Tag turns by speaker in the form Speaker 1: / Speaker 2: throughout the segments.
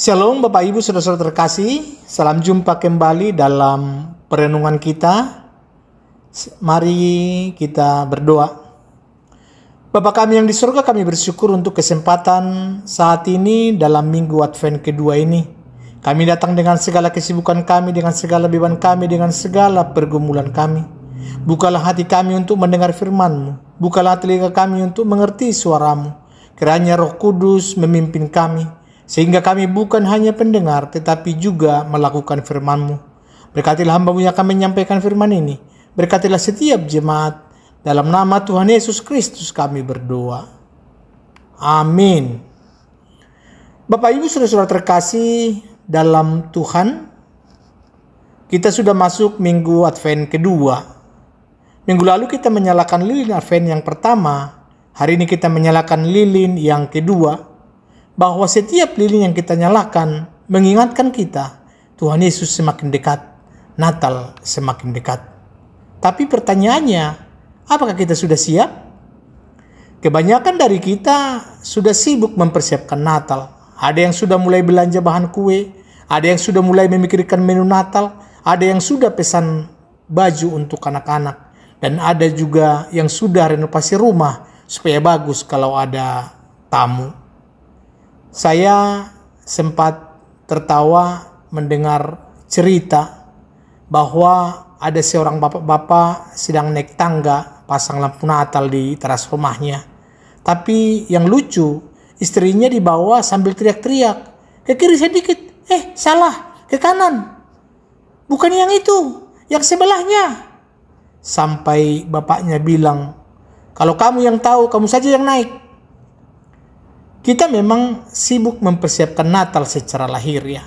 Speaker 1: Shalom Bapak Ibu Saudara-saudara terkasih, salam jumpa kembali dalam perenungan kita. Mari kita berdoa. Bapa kami yang di surga, kami bersyukur untuk kesempatan saat ini dalam minggu Advent kedua ini. Kami datang dengan segala kesibukan kami, dengan segala beban kami, dengan segala pergumulan kami. Bukalah hati kami untuk mendengar firman-Mu. Bukalah telinga kami untuk mengerti suara-Mu. Kiranya Roh Kudus memimpin kami, sehingga kami bukan hanya pendengar, tetapi juga melakukan firman-Mu. Berkatilah hamba-Mu yang akan menyampaikan firman ini. Berkatilah setiap jemaat. Dalam nama Tuhan Yesus Kristus kami berdoa. Amin. Bapak Ibu Saudara-saudara terkasih dalam Tuhan, kita sudah masuk minggu Advent kedua. Minggu lalu kita menyalakan lilin Advent yang pertama. Hari ini kita menyalakan lilin yang kedua. Bahwa setiap lilin yang kita nyalakan mengingatkan kita Tuhan Yesus semakin dekat, Natal semakin dekat. Tapi pertanyaannya, apakah kita sudah siap? Kebanyakan dari kita sudah sibuk mempersiapkan Natal. Ada yang sudah mulai belanja bahan kue, ada yang sudah mulai memikirkan menu Natal, ada yang sudah pesan baju untuk anak-anak, dan ada juga yang sudah renovasi rumah supaya bagus kalau ada tamu. Saya sempat tertawa mendengar cerita bahwa ada seorang bapak-bapak sedang naik tangga pasang lampu Natal di teras rumahnya. Tapi yang lucu, istrinya dibawa sambil teriak-teriak, ke kiri sedikit, salah, ke kanan. Bukan yang itu, yang sebelahnya. Sampai bapaknya bilang, kalau kamu yang tahu, kamu saja yang naik. Kita memang sibuk mempersiapkan Natal secara lahiriah.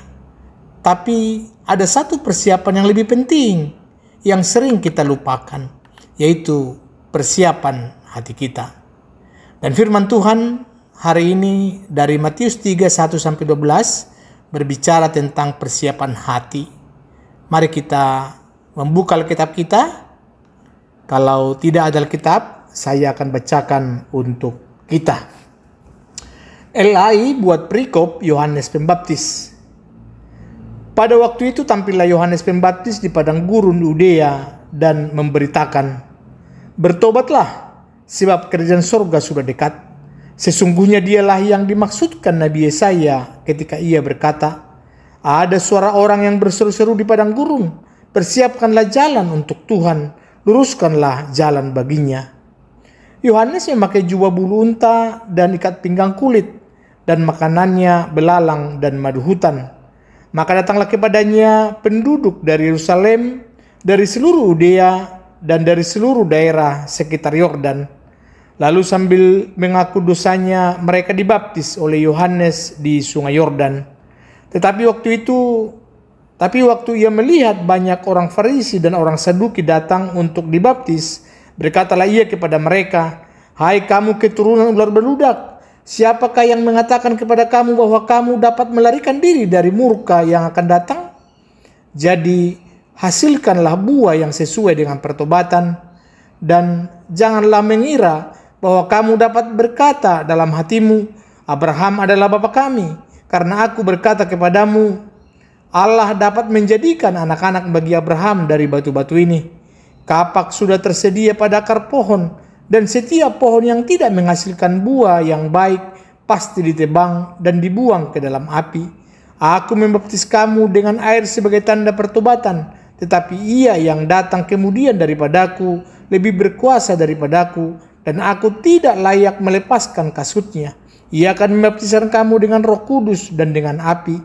Speaker 1: Tapi ada satu persiapan yang lebih penting yang sering kita lupakan, yaitu persiapan hati kita. Dan firman Tuhan hari ini dari Matius 3, 1-12 berbicara tentang persiapan hati. Mari kita membuka Alkitab kita. Kalau tidak ada Alkitab, saya akan bacakan untuk kita. LI buat perikop Yohanes Pembaptis. Pada waktu itu tampillah Yohanes Pembaptis di padang gurun Yudea dan memberitakan, bertobatlah, sebab kerajaan surga sudah dekat. Sesungguhnya dialah yang dimaksudkan Nabi Yesaya ketika ia berkata, ada suara orang yang berseru-seru di padang gurun, persiapkanlah jalan untuk Tuhan, luruskanlah jalan baginya. Yohanes memakai jubah bulu unta dan ikat pinggang kulit, dan makanannya belalang dan madu hutan. Maka datanglah kepadanya penduduk dari Yerusalem, dari seluruh Yudea, dan dari seluruh daerah sekitar Yordan. Lalu sambil mengaku dosanya, mereka dibaptis oleh Yohanes di sungai Yordan. Tetapi waktu ia melihat banyak orang Farisi dan orang Saduki datang untuk dibaptis, berkatalah ia kepada mereka, hai kamu keturunan ular beludak, siapakah yang mengatakan kepada kamu bahwa kamu dapat melarikan diri dari murka yang akan datang? Jadi hasilkanlah buah yang sesuai dengan pertobatan, dan janganlah mengira bahwa kamu dapat berkata dalam hatimu, Abraham adalah bapa kami, karena aku berkata kepadamu, Allah dapat menjadikan anak-anak bagi Abraham dari batu-batu ini. Kapak sudah tersedia pada akar pohon, dan setiap pohon yang tidak menghasilkan buah yang baik pasti ditebang dan dibuang ke dalam api. Aku membaptis kamu dengan air sebagai tanda pertobatan, tetapi ia yang datang kemudian daripadaku lebih berkuasa daripadaku, dan aku tidak layak melepaskan kasutnya. Ia akan membaptiskan kamu dengan Roh Kudus dan dengan api.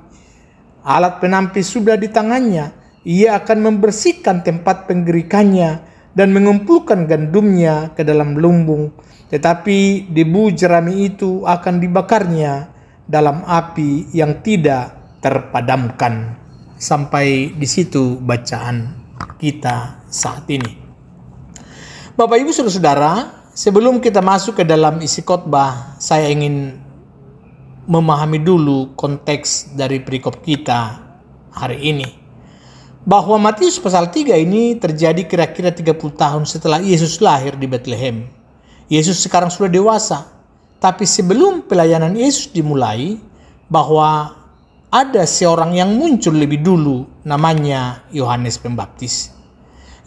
Speaker 1: Alat penampis sudah di tangannya. Ia akan membersihkan tempat penggerikannya dan mengumpulkan gandumnya ke dalam lumbung. Tetapi debu jerami itu akan dibakarnya dalam api yang tidak terpadamkan. Sampai di situ bacaan kita saat ini. Bapak Ibu Saudara-saudara, sebelum kita masuk ke dalam isi khotbah, saya ingin memahami dulu konteks dari perikop kita hari ini. Bahwa Matius pasal 3 ini terjadi kira-kira 30 tahun setelah Yesus lahir di Bethlehem. Yesus sekarang sudah dewasa, tapi sebelum pelayanan Yesus dimulai, bahwa ada seorang yang muncul lebih dulu, namanya Yohanes Pembaptis.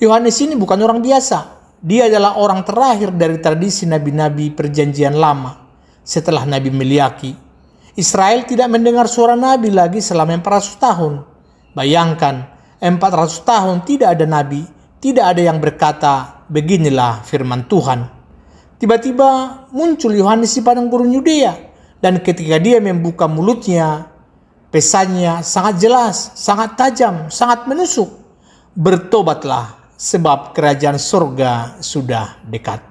Speaker 1: Yohanes ini bukan orang biasa. Dia adalah orang terakhir dari tradisi nabi-nabi perjanjian lama setelah Nabi Meliaki. Israel tidak mendengar suara nabi lagi selama 400 tahun. Bayangkan, 400 tahun tidak ada nabi, tidak ada yang berkata, beginilah firman Tuhan. Tiba-tiba muncul Yohanes di padang gurun Yudea, dan ketika dia membuka mulutnya, pesannya sangat jelas, sangat tajam, sangat menusuk. Bertobatlah, sebab kerajaan surga sudah dekat.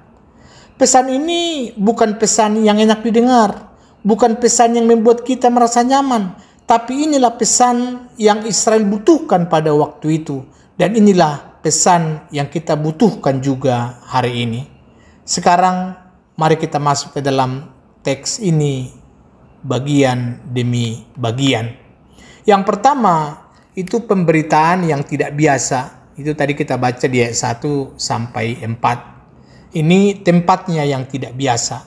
Speaker 1: Pesan ini bukan pesan yang enak didengar, bukan pesan yang membuat kita merasa nyaman, tapi inilah pesan yang Israel butuhkan pada waktu itu, dan inilah pesan yang kita butuhkan juga hari ini. Sekarang mari kita masuk ke dalam teks ini bagian demi bagian. Yang pertama itu pemberitaan yang tidak biasa. Itu tadi kita baca di ayat 1 sampai 4. Ini tempatnya yang tidak biasa.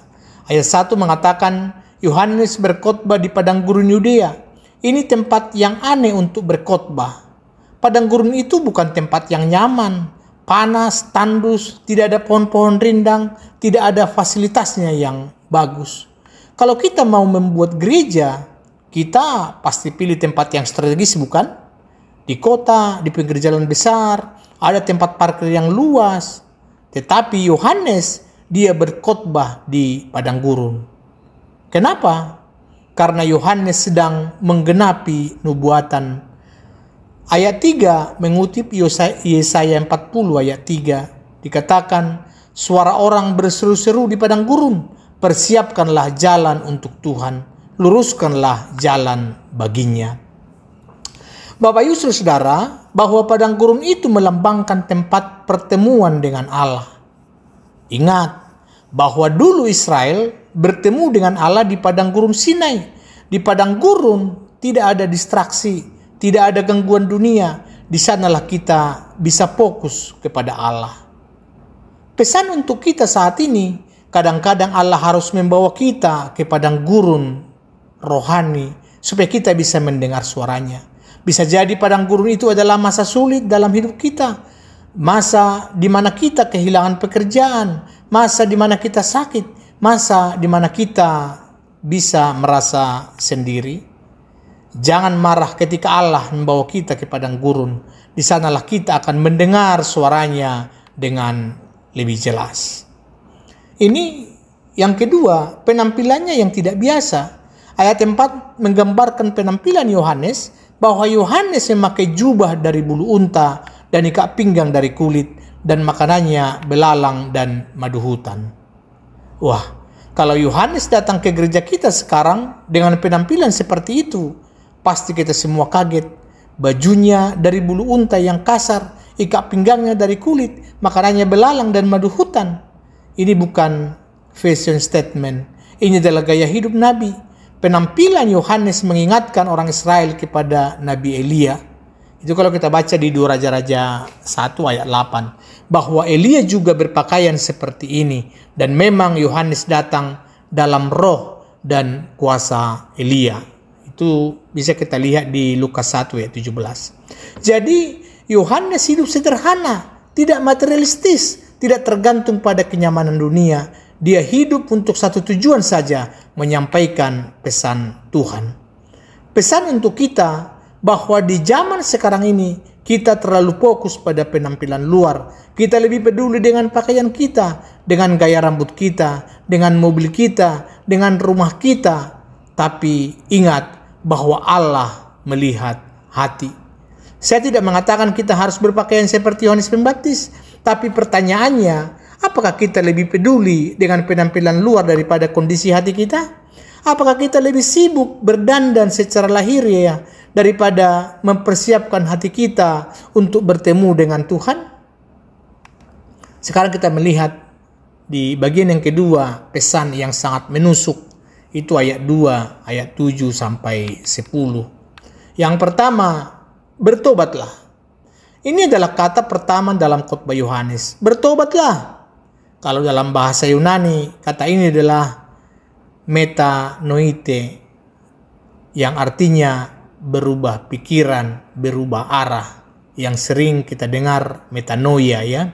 Speaker 1: Ayat 1 mengatakan Yohanes berkhotbah di padang gurun Yudea. Ini tempat yang aneh untuk berkhotbah. Padang gurun itu bukan tempat yang nyaman, panas, tandus, tidak ada pohon-pohon rindang, tidak ada fasilitasnya yang bagus. Kalau kita mau membuat gereja, kita pasti pilih tempat yang strategis, bukan? Di kota, di pinggir jalan besar, ada tempat parkir yang luas. Tetapi Yohanes, dia berkhotbah di padang gurun. Kenapa? Karena Yohanes sedang menggenapi nubuatan. Ayat 3 mengutip Yesaya 40 ayat 3. Dikatakan, suara orang berseru-seru di padang gurun, persiapkanlah jalan untuk Tuhan, luruskanlah jalan baginya. Bapak Ibu Saudara, bahwa padang gurun itu melambangkan tempat pertemuan dengan Allah. Ingat bahwa dulu Israel bertemu dengan Allah di padang gurun Sinai. Di padang gurun tidak ada distraksi, tidak ada gangguan dunia. Di sanalah kita bisa fokus kepada Allah. Pesan untuk kita saat ini, kadang-kadang Allah harus membawa kita ke padang gurun rohani supaya kita bisa mendengar suaranya. Bisa jadi padang gurun itu adalah masa sulit dalam hidup kita. Masa di mana kita kehilangan pekerjaan, masa di mana kita sakit, masa di mana kita bisa merasa sendiri. Jangan marah ketika Allah membawa kita ke padang gurun. Di sanalah kita akan mendengar suaranya dengan lebih jelas. Ini yang kedua, penampilannya yang tidak biasa. Ayat 4 menggambarkan penampilan Yohanes, bahwa Yohanes memakai jubah dari bulu unta dan ikat pinggang dari kulit, dan makanannya belalang dan madu hutan. Wah, kalau Yohanes datang ke gereja kita sekarang dengan penampilan seperti itu, pasti kita semua kaget. Bajunya dari bulu unta yang kasar, ikat pinggangnya dari kulit, makanannya belalang dan madu hutan. Ini bukan fashion statement, ini adalah gaya hidup Nabi. Penampilan Yohanes mengingatkan orang Israel kepada Nabi Elia. Itu kalau kita baca di 2 Raja-Raja 1 ayat 8. Bahwa Elia juga berpakaian seperti ini. Dan memang Yohanes datang dalam roh dan kuasa Elia. Itu bisa kita lihat di Lukas 1 ayat 17. Jadi Yohanes hidup sederhana, tidak materialistis, tidak tergantung pada kenyamanan dunia. Dia hidup untuk satu tujuan saja, menyampaikan pesan Tuhan. Pesan untuk kita bahwa di zaman sekarang ini kita terlalu fokus pada penampilan luar. Kita lebih peduli dengan pakaian kita, dengan gaya rambut kita, dengan mobil kita, dengan rumah kita. Tapi ingat bahwa Allah melihat hati. Saya tidak mengatakan kita harus berpakaian seperti Yohanes Pembaptis, tapi pertanyaannya, apakah kita lebih peduli dengan penampilan luar daripada kondisi hati kita? Apakah kita lebih sibuk berdandan secara lahiriah daripada mempersiapkan hati kita untuk bertemu dengan Tuhan? Sekarang kita melihat di bagian yang kedua, pesan yang sangat menusuk. Itu ayat 2, ayat 7 sampai 10. Yang pertama, bertobatlah. Ini adalah kata pertama dalam khotbah Yohanes. Bertobatlah. Kalau dalam bahasa Yunani, kata ini adalah metanoite, yang artinya berubah pikiran, berubah arah. Yang sering kita dengar metanoia ya.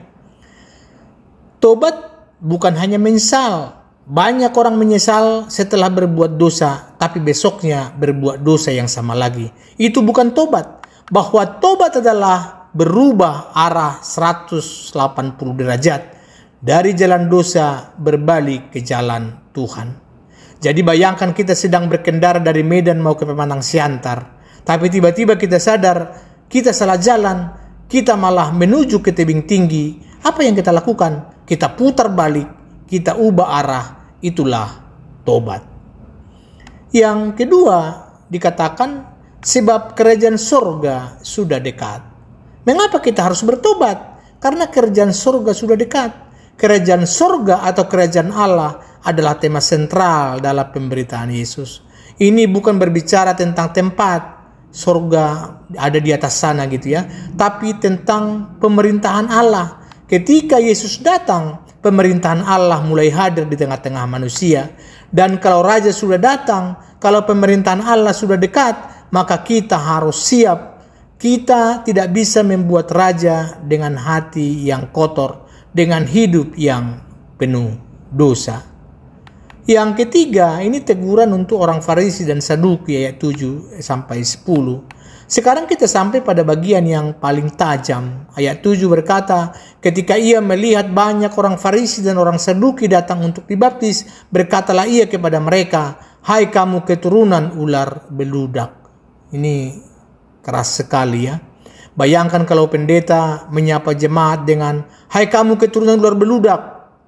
Speaker 1: Tobat bukan hanya menyesal. Banyak orang menyesal setelah berbuat dosa, tapi besoknya berbuat dosa yang sama lagi. Itu bukan tobat. Bahwa tobat adalah berubah arah 180 derajat. Dari jalan dosa berbalik ke jalan Tuhan. Jadi bayangkan kita sedang berkendara dari Medan mau ke Pematang Siantar. Tapi tiba-tiba kita sadar kita salah jalan. Kita malah menuju ke tebing tinggi. Apa yang kita lakukan? Kita putar balik. Kita ubah arah. Itulah tobat. Yang kedua dikatakan sebab kerajaan surga sudah dekat. Mengapa kita harus bertobat? Karena kerajaan surga sudah dekat. Kerajaan surga atau kerajaan Allah adalah tema sentral dalam pemberitaan Yesus. Ini bukan berbicara tentang tempat surga ada di atas sana gitu ya, tapi tentang pemerintahan Allah. Ketika Yesus datang, pemerintahan Allah mulai hadir di tengah-tengah manusia. Dan kalau raja sudah datang, kalau pemerintahan Allah sudah dekat, maka kita harus siap. Kita tidak bisa membuat raja dengan hati yang kotor, dengan hidup yang penuh dosa. Yang ketiga, ini teguran untuk orang Farisi dan Saduki ayat 7 sampai 10. Sekarang kita sampai pada bagian yang paling tajam. Ayat 7 berkata, ketika ia melihat banyak orang Farisi dan orang Saduki datang untuk dibaptis, berkatalah ia kepada mereka, hai kamu keturunan ular beludak. Ini keras sekali ya. Bayangkan kalau pendeta menyapa jemaat dengan, hai kamu keturunan ular beludak.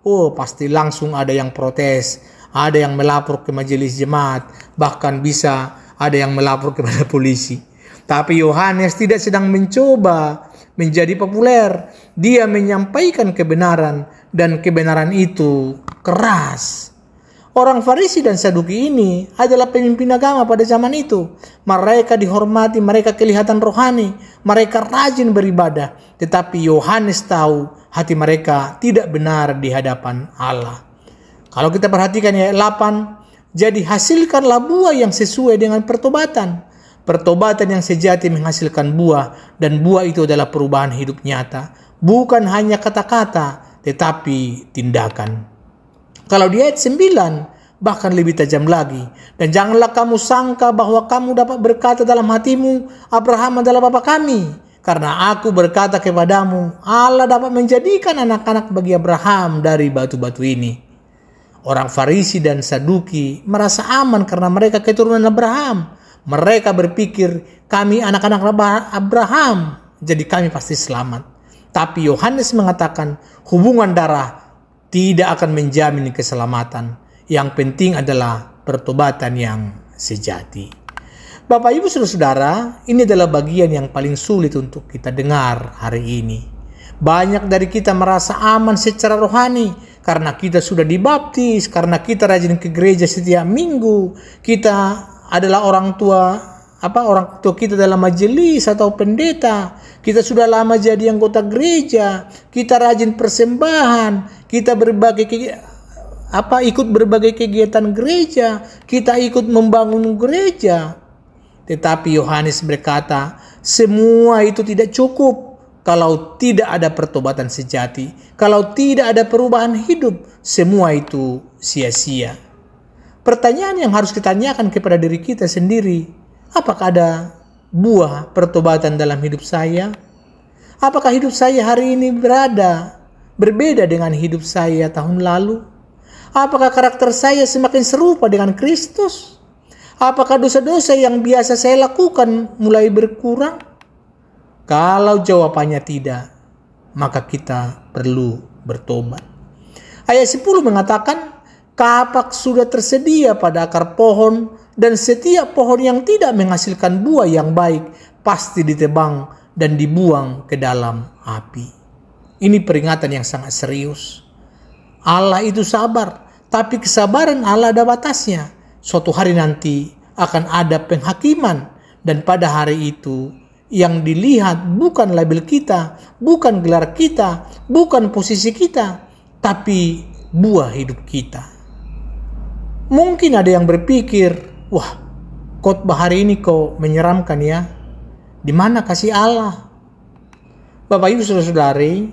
Speaker 1: Oh, pasti langsung ada yang protes. Ada yang melapor ke majelis jemaat. Bahkan bisa ada yang melapor kepada polisi. Tapi Yohanes tidak sedang mencoba menjadi populer. Dia menyampaikan kebenaran. Dan kebenaran itu keras. Orang Farisi dan Saduki ini adalah pemimpin agama pada zaman itu. Mereka dihormati, mereka kelihatan rohani. Mereka rajin beribadah. Tetapi Yohanes tahu hati mereka tidak benar di hadapan Allah. Kalau kita perhatikan ayat 8, jadi hasilkanlah buah yang sesuai dengan pertobatan. Pertobatan yang sejati menghasilkan buah, dan buah itu adalah perubahan hidup nyata. Bukan hanya kata-kata, tetapi tindakan. Kalau di ayat 9, bahkan lebih tajam lagi. Dan janganlah kamu sangka bahwa kamu dapat berkata dalam hatimu, Abraham adalah bapa kami. Karena aku berkata kepadamu, Allah dapat menjadikan anak-anak bagi Abraham dari batu-batu ini. Orang Farisi dan Saduki merasa aman karena mereka keturunan Abraham. Mereka berpikir, kami anak-anak Abraham, jadi kami pasti selamat. Tapi Yohanes mengatakan, hubungan darah tidak akan menjamin keselamatan. Yang penting adalah pertobatan yang sejati. Bapak, Ibu, Saudara-saudara, ini adalah bagian yang paling sulit untuk kita dengar hari ini. Banyak dari kita merasa aman secara rohani karena kita sudah dibaptis, karena kita rajin ke gereja setiap minggu, kita adalah orang tua kita dalam majelis atau pendeta, kita sudah lama jadi anggota gereja, kita rajin persembahan, kita ikut berbagai kegiatan gereja, kita ikut membangun gereja. Tetapi Yohanes berkata, semua itu tidak cukup. Kalau tidak ada pertobatan sejati, kalau tidak ada perubahan hidup, semua itu sia-sia. Pertanyaan yang harus ditanyakan kepada diri kita sendiri, apakah ada buah pertobatan dalam hidup saya? Apakah hidup saya hari ini berbeda dengan hidup saya tahun lalu? Apakah karakter saya semakin serupa dengan Kristus? Apakah dosa-dosa yang biasa saya lakukan mulai berkurang? Kalau jawabannya tidak, maka kita perlu bertobat. Ayat 10 mengatakan, kapak sudah tersedia pada akar pohon, dan setiap pohon yang tidak menghasilkan buah yang baik pasti ditebang dan dibuang ke dalam api. Ini peringatan yang sangat serius. Allah itu sabar, tapi kesabaran Allah ada batasnya. Suatu hari nanti akan ada penghakiman, dan pada hari itu yang dilihat bukan label kita, bukan gelar kita, bukan posisi kita, tapi buah hidup kita. Mungkin ada yang berpikir, wah, khotbah hari ini kok menyeramkan ya. Di mana kasih Allah? Bapak Ibu Saudara-saudari,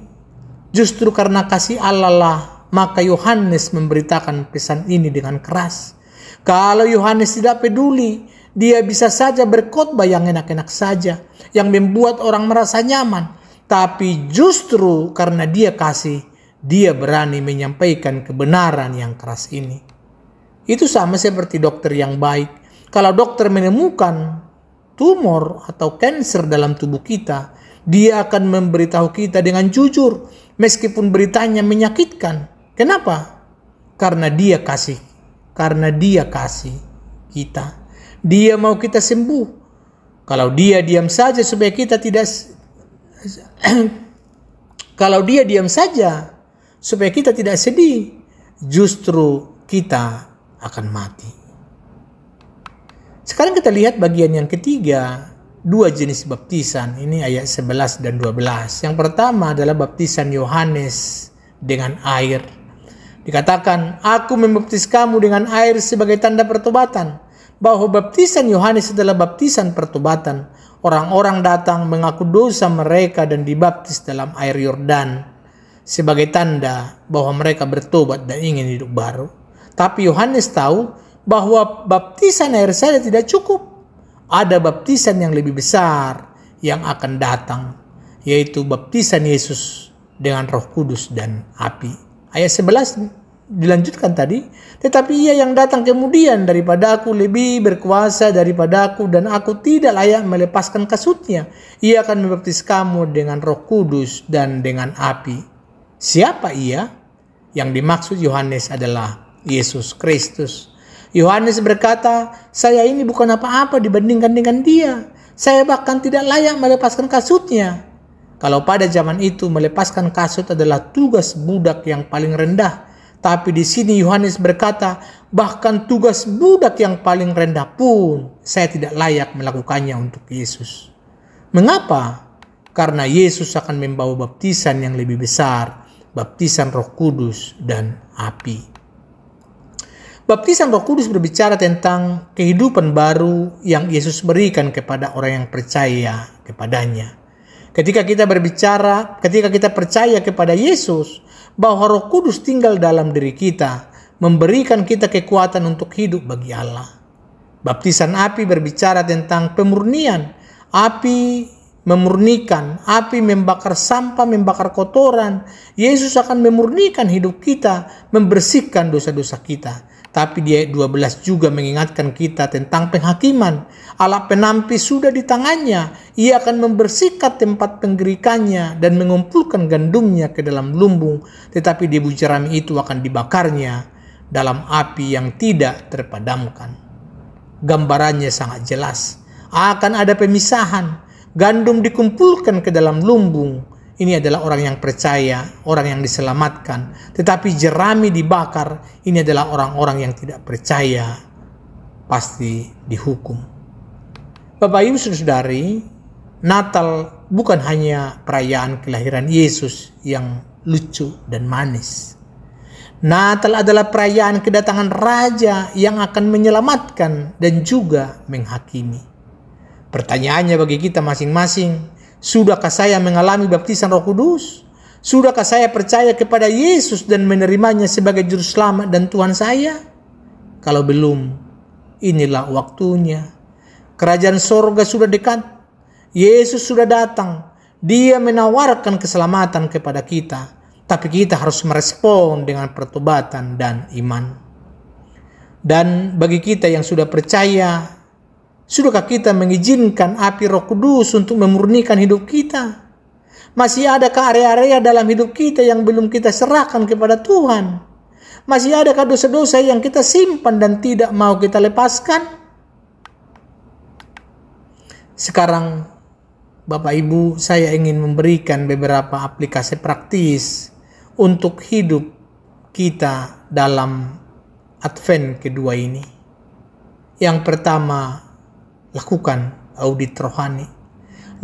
Speaker 1: justru karena kasih Allah lah maka Yohanes memberitakan pesan ini dengan keras. Kalau Yohanes tidak peduli, dia bisa saja berkhotbah yang enak-enak saja, yang membuat orang merasa nyaman. Tapi justru karena dia kasih, dia berani menyampaikan kebenaran yang keras ini. Itu sama seperti dokter yang baik. Kalau dokter menemukan tumor atau kanker dalam tubuh kita, dia akan memberitahu kita dengan jujur, meskipun beritanya menyakitkan. Kenapa? Karena dia kasih. Karena dia kasih kita. Dia mau kita sembuh. Kalau dia diam saja supaya kita tidak kalau dia diam saja supaya kita tidak sedih, justru kita akan mati. Sekarang kita lihat bagian yang ketiga, dua jenis baptisan. Ini ayat 11 dan 12. Yang pertama adalah baptisan Yohanes dengan air. Dikatakan, aku membaptis kamu dengan air sebagai tanda pertobatan. Bahwa baptisan Yohanes adalah baptisan pertobatan. Orang-orang datang mengaku dosa mereka dan dibaptis dalam air Yordan sebagai tanda bahwa mereka bertobat dan ingin hidup baru. Tapi Yohanes tahu bahwa baptisan air saja tidak cukup. Ada baptisan yang lebih besar yang akan datang, yaitu baptisan Yesus dengan Roh Kudus dan api. Ayat 11 dilanjutkan tadi, tetapi ia yang datang kemudian daripada aku lebih berkuasa daripada aku, dan aku tidak layak melepaskan kasutnya. Ia akan membaptis kamu dengan Roh Kudus dan dengan api. Siapa ia? Yang dimaksud Yohanes adalah Yesus Kristus. Yohanes berkata, saya ini bukan apa-apa dibandingkan dengan dia. Saya bahkan tidak layak melepaskan kasutnya. Kalau pada zaman itu melepaskan kasut adalah tugas budak yang paling rendah. Tapi di sini Yohanes berkata, bahkan tugas budak yang paling rendah pun saya tidak layak melakukannya untuk Yesus. Mengapa? Karena Yesus akan membawa baptisan yang lebih besar, baptisan Roh Kudus dan api. Baptisan Roh Kudus berbicara tentang kehidupan baru yang Yesus berikan kepada orang yang percaya kepadanya. Ketika kita percaya kepada Yesus, bahwa Roh Kudus tinggal dalam diri kita, memberikan kita kekuatan untuk hidup bagi Allah. Baptisan api berbicara tentang pemurnian. Api memurnikan, api membakar sampah, membakar kotoran. Yesus akan memurnikan hidup kita, membersihkan dosa-dosa kita. Tapi di ayat 12 juga mengingatkan kita tentang penghakiman. Alat penampi sudah di tangannya. Ia akan membersihkan tempat penggerikannya dan mengumpulkan gandumnya ke dalam lumbung. Tetapi debu jerami itu akan dibakarnya dalam api yang tidak terpadamkan. Gambarannya sangat jelas. Akan ada pemisahan. Gandum dikumpulkan ke dalam lumbung. Ini adalah orang yang percaya, orang yang diselamatkan. Tetapi jerami dibakar, ini adalah orang-orang yang tidak percaya, pasti dihukum. Bapak Ibu Saudari, Natal bukan hanya perayaan kelahiran Yesus yang lucu dan manis. Natal adalah perayaan kedatangan Raja yang akan menyelamatkan dan juga menghakimi. Pertanyaannya bagi kita masing-masing, sudahkah saya mengalami baptisan Roh Kudus? Sudahkah saya percaya kepada Yesus dan menerimanya sebagai juru selamat dan Tuhan saya? Kalau belum, inilah waktunya. Kerajaan sorga sudah dekat. Yesus sudah datang. Dia menawarkan keselamatan kepada kita. Tapi kita harus merespon dengan pertobatan dan iman. Dan bagi kita yang sudah percaya, sudahkah kita mengizinkan api Roh Kudus untuk memurnikan hidup kita? Masih adakah area-area dalam hidup kita yang belum kita serahkan kepada Tuhan? Masih adakah dosa-dosa yang kita simpan dan tidak mau kita lepaskan? Sekarang, Bapak Ibu, saya ingin memberikan beberapa aplikasi praktis untuk hidup kita dalam Advent kedua ini. Yang pertama, lakukan audit rohani.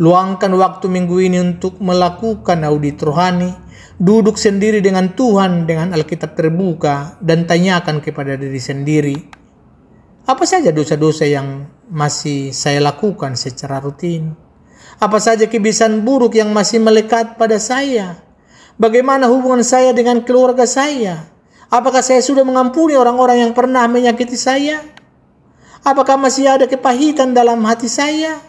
Speaker 1: Luangkan waktu minggu ini untuk melakukan audit rohani. Duduk sendiri dengan Tuhan dengan Alkitab terbuka dan tanyakan kepada diri sendiri, apa saja dosa-dosa yang masih saya lakukan secara rutin? Apa saja kebiasaan buruk yang masih melekat pada saya? Bagaimana hubungan saya dengan keluarga saya? Apakah saya sudah mengampuni orang-orang yang pernah menyakiti saya? Apakah masih ada kepahitan dalam hati saya?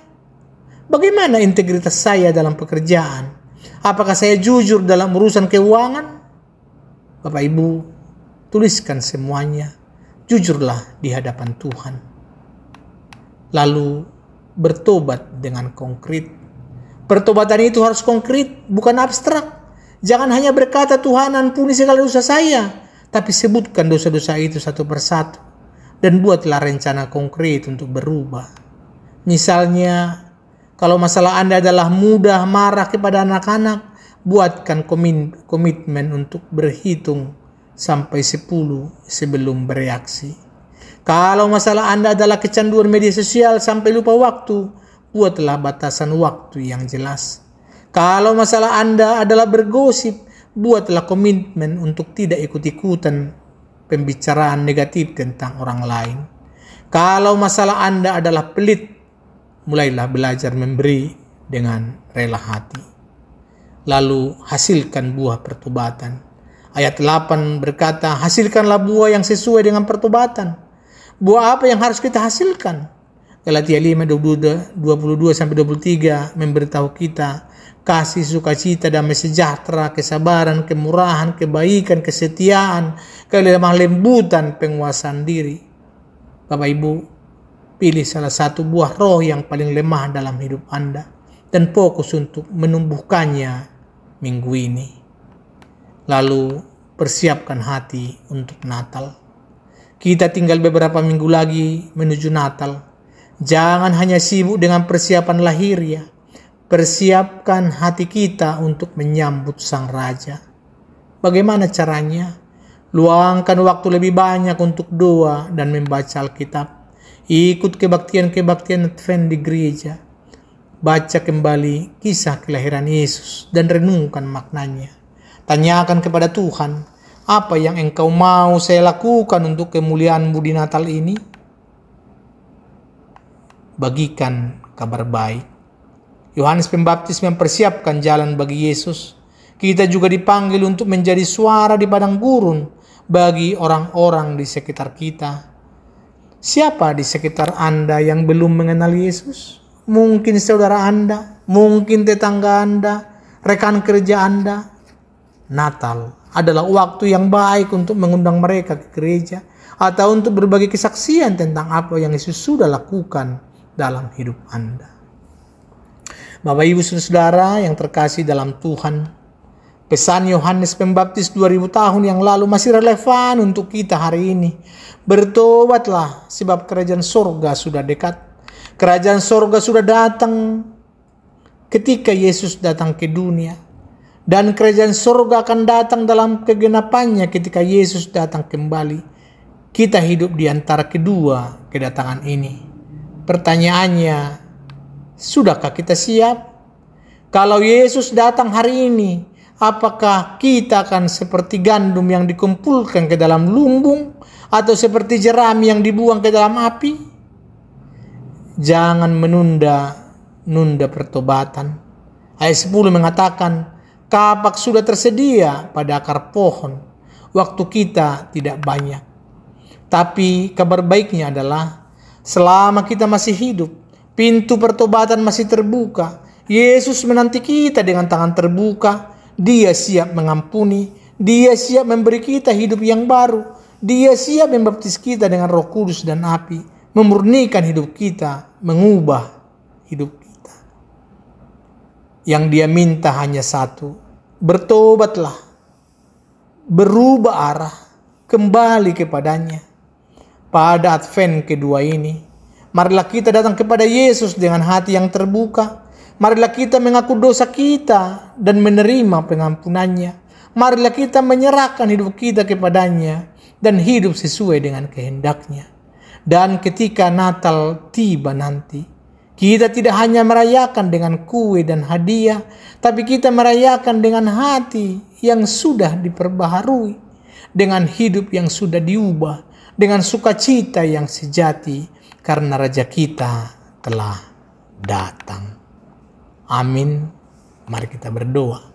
Speaker 1: Bagaimana integritas saya dalam pekerjaan? Apakah saya jujur dalam urusan keuangan? Bapak Ibu, tuliskan semuanya. Jujurlah di hadapan Tuhan. Lalu bertobat dengan konkret. Pertobatan itu harus konkret, bukan abstrak. Jangan hanya berkata, Tuhan ampuni segala dosa saya, tapi sebutkan dosa-dosa itu satu persatu dan buatlah rencana konkret untuk berubah. Misalnya, kalau masalah Anda adalah mudah marah kepada anak-anak, buatkan komitmen untuk berhitung sampai 10 sebelum bereaksi. Kalau masalah Anda adalah kecanduan media sosial sampai lupa waktu, buatlah batasan waktu yang jelas. Kalau masalah Anda adalah bergosip, buatlah komitmen untuk tidak ikut-ikutan pembicaraan negatif tentang orang lain. Kalau masalah Anda adalah pelit, mulailah belajar memberi dengan rela hati. Lalu hasilkan buah pertobatan. Ayat 8 berkata, hasilkanlah buah yang sesuai dengan pertobatan. Buah apa yang harus kita hasilkan? Galatia 5, 22-23 memberitahu kita, kasih, sukacita, damai sejahtera, kesabaran, kemurahan, kebaikan, kesetiaan, kelemah lembutan, penguasaan diri. Bapak Ibu, pilih salah satu buah roh yang paling lemah dalam hidup Anda dan fokus untuk menumbuhkannya minggu ini. Lalu persiapkan hati untuk Natal. Kita tinggal beberapa minggu lagi menuju Natal. Jangan hanya sibuk dengan persiapan lahiriah. Persiapkan hati kita untuk menyambut Sang Raja. Bagaimana caranya? Luangkan waktu lebih banyak untuk doa dan membaca Alkitab. Ikut kebaktian-kebaktian Advent di gereja. Baca kembali kisah kelahiran Yesus dan renungkan maknanya. Tanyakan kepada Tuhan, apa yang Engkau mau saya lakukan untuk kemuliaan-Mu di Natal ini? Bagikan kabar baik. Yohanes Pembaptis mempersiapkan jalan bagi Yesus. Kita juga dipanggil untuk menjadi suara di padang gurun bagi orang-orang di sekitar kita. Siapa di sekitar Anda yang belum mengenal Yesus? Mungkin saudara Anda, mungkin tetangga Anda, rekan kerja Anda. Natal adalah waktu yang baik untuk mengundang mereka ke gereja atau untuk berbagi kesaksian tentang apa yang Yesus sudah lakukan dalam hidup Anda. Bapak Ibu Saudara yang terkasih dalam Tuhan, pesan Yohanes Pembaptis 2000 tahun yang lalu masih relevan untuk kita hari ini. Bertobatlah sebab kerajaan sorga sudah dekat. Kerajaan sorga sudah datang ketika Yesus datang ke dunia. Dan kerajaan sorga akan datang dalam kegenapannya ketika Yesus datang kembali. Kita hidup di antara kedua kedatangan ini. Pertanyaannya, sudahkah kita siap? Kalau Yesus datang hari ini, apakah kita akan seperti gandum yang dikumpulkan ke dalam lumbung atau seperti jerami yang dibuang ke dalam api? Jangan menunda pertobatan. Ayat 10 mengatakan, kapak sudah tersedia pada akar pohon. Waktu kita tidak banyak. Tapi kabar baiknya adalah selama kita masih hidup, pintu pertobatan masih terbuka. Yesus menanti kita dengan tangan terbuka. Dia siap mengampuni. Dia siap memberi kita hidup yang baru. Dia siap membaptis kita dengan Roh Kudus dan api. Memurnikan hidup kita, mengubah hidup kita. Yang Dia minta hanya satu. Bertobatlah. Berubah arah. Kembali kepadanya. Pada Advent kedua ini, marilah kita datang kepada Yesus dengan hati yang terbuka. Marilah kita mengaku dosa kita dan menerima pengampunannya. Marilah kita menyerahkan hidup kita kepadanya dan hidup sesuai dengan kehendaknya. Dan ketika Natal tiba nanti, kita tidak hanya merayakan dengan kue dan hadiah, tapi kita merayakan dengan hati yang sudah diperbaharui, dengan hidup yang sudah diubah, dengan sukacita yang sejati, karena Raja kita telah datang. Amin. Mari kita berdoa.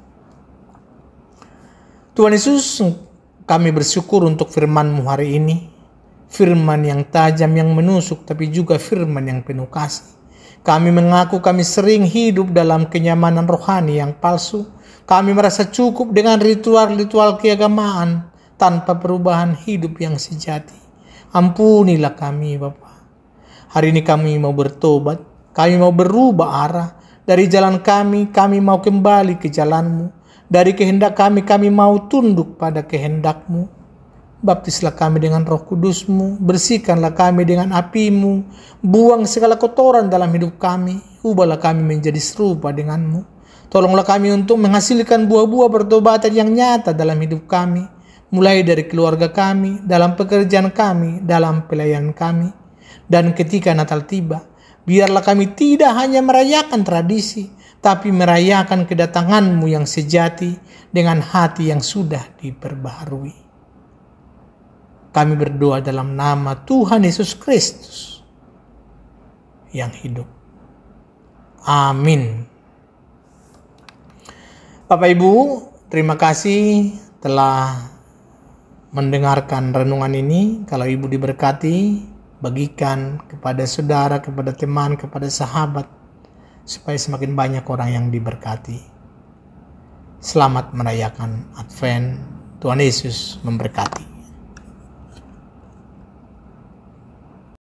Speaker 1: Tuhan Yesus, kami bersyukur untuk firman-Mu hari ini. Firman yang tajam, yang menusuk, tapi juga firman yang penuh kasih. Kami mengaku kami sering hidup dalam kenyamanan rohani yang palsu. Kami merasa cukup dengan ritual-ritual keagamaan tanpa perubahan hidup yang sejati. Ampunilah kami, Bapa. Hari ini kami mau bertobat, kami mau berubah arah. Dari jalan kami mau kembali ke jalan-Mu. Dari kehendak kami mau tunduk pada kehendak-Mu. Baptislah kami dengan Roh Kudus-Mu, bersihkanlah kami dengan api-Mu, buang segala kotoran dalam hidup kami, ubahlah kami menjadi serupa dengan-Mu. Tolonglah kami untuk menghasilkan buah-buah pertobatan yang nyata dalam hidup kami, mulai dari keluarga kami, dalam pekerjaan kami, dalam pelayanan kami. Dan ketika Natal tiba, biarlah kami tidak hanya merayakan tradisi, tapi merayakan kedatangan-Mu yang sejati dengan hati yang sudah diperbaharui. Kami berdoa dalam nama Tuhan Yesus Kristus yang hidup. Amin. Bapak Ibu, terima kasih telah mendengarkan renungan ini. Kalau Ibu diberkati, bagikan kepada saudara, kepada teman, kepada sahabat, supaya semakin banyak orang yang diberkati. Selamat merayakan Advent. Tuhan Yesus memberkati.